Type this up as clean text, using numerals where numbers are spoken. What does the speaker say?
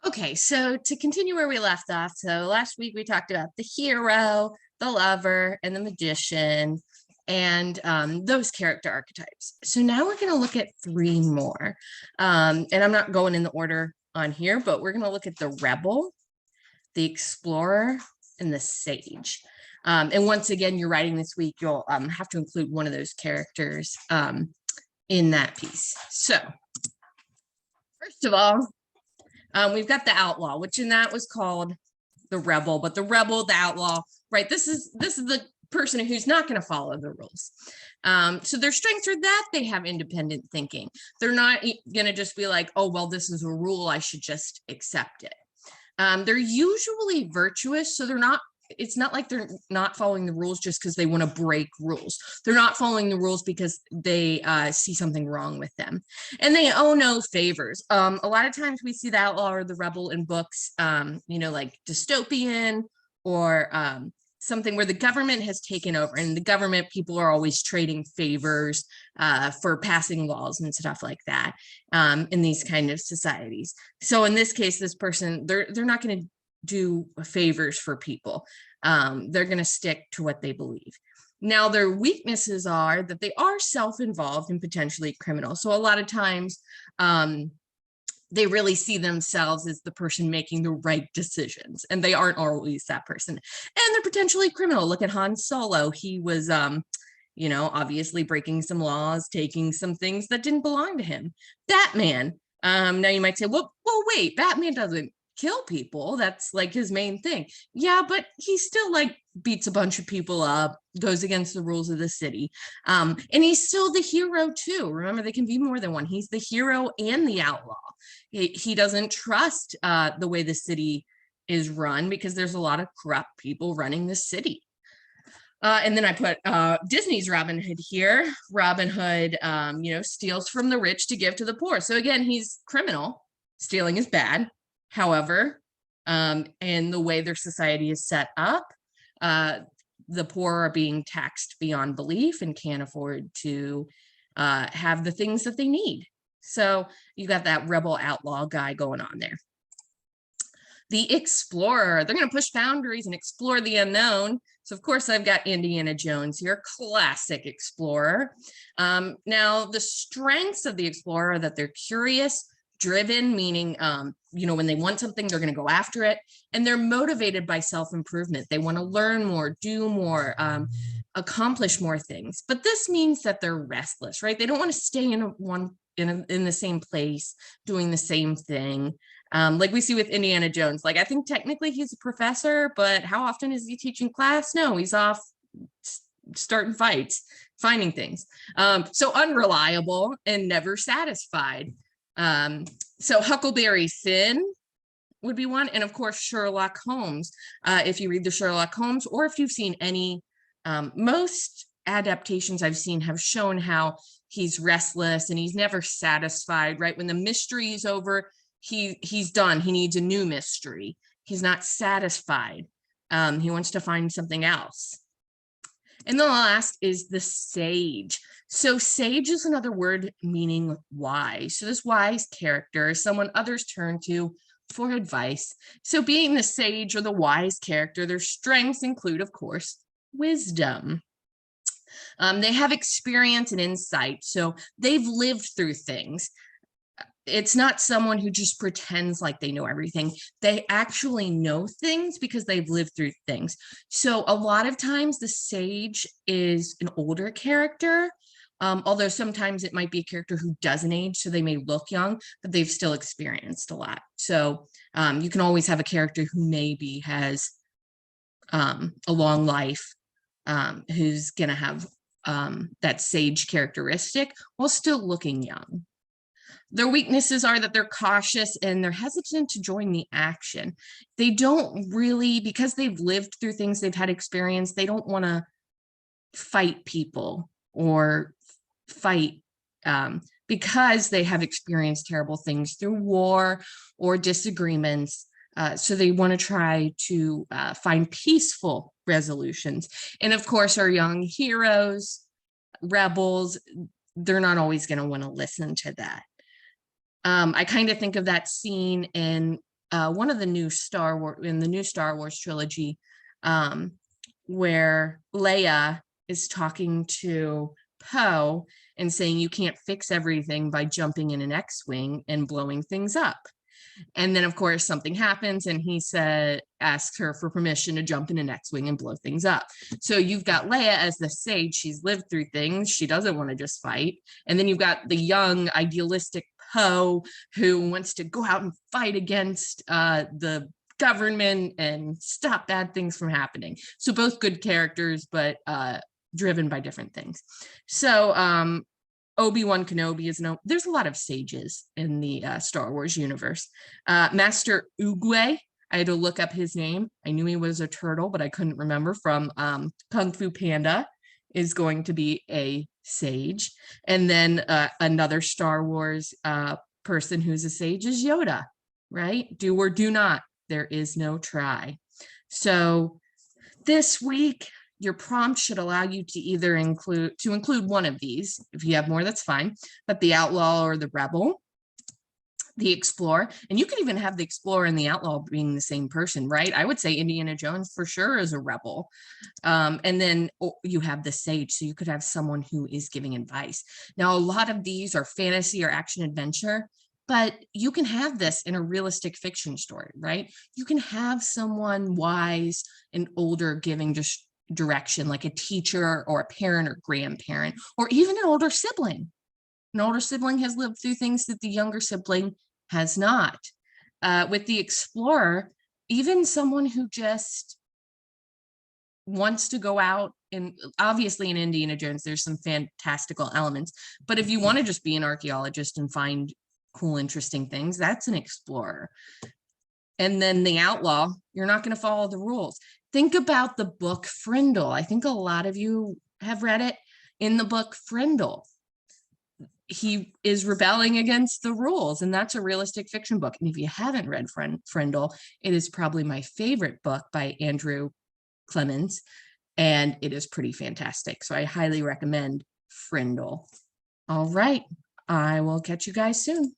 Okay, so to continue where we left off, so last week we talked about the hero, the lover, and the magician, and those character archetypes. So now we're going to look at three more. And I'm not going in the order on here, but we're going to look at the rebel, the explorer, and the sage. And once again, you're writing this week, you'll have to include one of those characters in that piece. So first of all, we've got the outlaw, which in that was called the rebel, but the rebel, the outlaw, right? This is the person who's not going to follow the rules. So their strengths are that they have independent thinking. They're not going to just be like, oh, well, this is a rule, I should just accept it. They're usually virtuous, so it's not like they're not following the rules just because they want to break rules. They're not following the rules because they see something wrong with them. And they owe no favors. A lot of times we see the outlaw or the rebel in books, like dystopian or something where the government has taken over, and the government people are always trading favors for passing laws and stuff like that in these kind of societies. So in this case, this person, they're not going to do favors for people. They're going to stick to what they believe. Now, their weaknesses are that they are self-involved and potentially criminal. So a lot of times they really see themselves as the person making the right decisions, and they aren't always that person. And they're potentially criminal. Look at Han Solo. He was, obviously breaking some laws, taking some things that didn't belong to him. Batman. Now you might say, well, wait, Batman doesn't kill people. That's like his main thing. Yeah, but he still like beats a bunch of people up, goes against the rules of the city. And he's still the hero too. Remember, they can be more than one. He's the hero and the outlaw. He doesn't trust the way the city is run because there's a lot of corrupt people running the city. And then I put Disney's Robin Hood here. Robin Hood, steals from the rich to give to the poor. So again, he's criminal. Stealing is bad. However, in the way their society is set up, the poor are being taxed beyond belief and can't afford to have the things that they need. So you got that rebel outlaw guy going on there. The explorer, they're going to push boundaries and explore the unknown. So of course I've got Indiana Jones here, classic explorer. Now the strengths of the explorer are that they're curious, driven, meaning, when they want something, they're going to go after it. And they're motivated by self-improvement. They want to learn more, do more, accomplish more things. But this means that they're restless, right? They don't want to stay in the same place, doing the same thing. Like we see with Indiana Jones. Like, I think technically he's a professor, but how often is he teaching class? No, he's off starting fights, finding things. So unreliable and never satisfied. So Huckleberry Finn would be one. And of course, Sherlock Holmes. If you read the Sherlock Holmes, or if you've seen any, most adaptations I've seen have shown how he's restless and he's never satisfied, right? When the mystery is over, he's done. He needs a new mystery. He's not satisfied. He wants to find something else. And the last is the sage. So sage is another word meaning wise. So this wise character is someone others turn to for advice. So being the sage or the wise character, their strengths include, of course, wisdom. They have experience and insight. So they've lived through things. It's not someone who just pretends like they know everything. They actually know things because they've lived through things. So a lot of times the sage is an older character, although sometimes it might be a character who doesn't age, so they may look young, but they've still experienced a lot. So you can always have a character who maybe has a long life, who's going to have that sage characteristic while still looking young. Their weaknesses are that they're cautious and they're hesitant to join the action. They don't really, because they've lived through things, they've had experience, they don't want to fight people or fight because they have experienced terrible things through war or disagreements. So they want to try to find peaceful resolutions. And of course, our young heroes, rebels, they're not always going to want to listen to that. I kind of think of that scene in one of the new Star Wars in the new Star Wars trilogy, where Leia is talking to Poe and saying you can't fix everything by jumping in an X-wing and blowing things up. And then, of course, something happens and he asks her for permission to jump in an X-wing and blow things up. So you've got Leia as the sage. She's lived through things. She doesn't want to just fight. And then you've got the young, idealistic Poe who wants to go out and fight against the government and stop bad things from happening. So both good characters, but driven by different things. So Obi-Wan Kenobi there's a lot of sages in the Star Wars universe. Master Oogway, I had to look up his name. I knew he was a turtle, but I couldn't remember, from Kung Fu Panda, is going to be a sage. And then another Star Wars person who's a sage is Yoda, right? Do or do not. There is no try. So this week, your prompt should allow you to either include one of these. If you have more, that's fine. But the outlaw or the rebel, the explorer, and you can even have the explorer and the outlaw being the same person, right? I would say Indiana Jones for sure is a rebel. And then you have the sage, so you could have someone who is giving advice. Now, a lot of these are fantasy or action adventure, but you can have this in a realistic fiction story, right? You can have someone wise and older giving just direction, like a teacher or a parent or grandparent, or even an older sibling. An older sibling has lived through things that the younger sibling has not. With the explorer, even someone who just wants to go out, and obviously in Indiana Jones, there's some fantastical elements, but if you want to just be an archaeologist and find cool, interesting things, that's an explorer. And then the outlaw, you're not going to follow the rules. Think about the book Frindle. I think a lot of you have read it. In the book Frindle, he is rebelling against the rules, and that's a realistic fiction book. And if you haven't read Frindle, it is probably my favorite book by Andrew Clemens, and it is pretty fantastic. So I highly recommend Frindle. All right, I will catch you guys soon.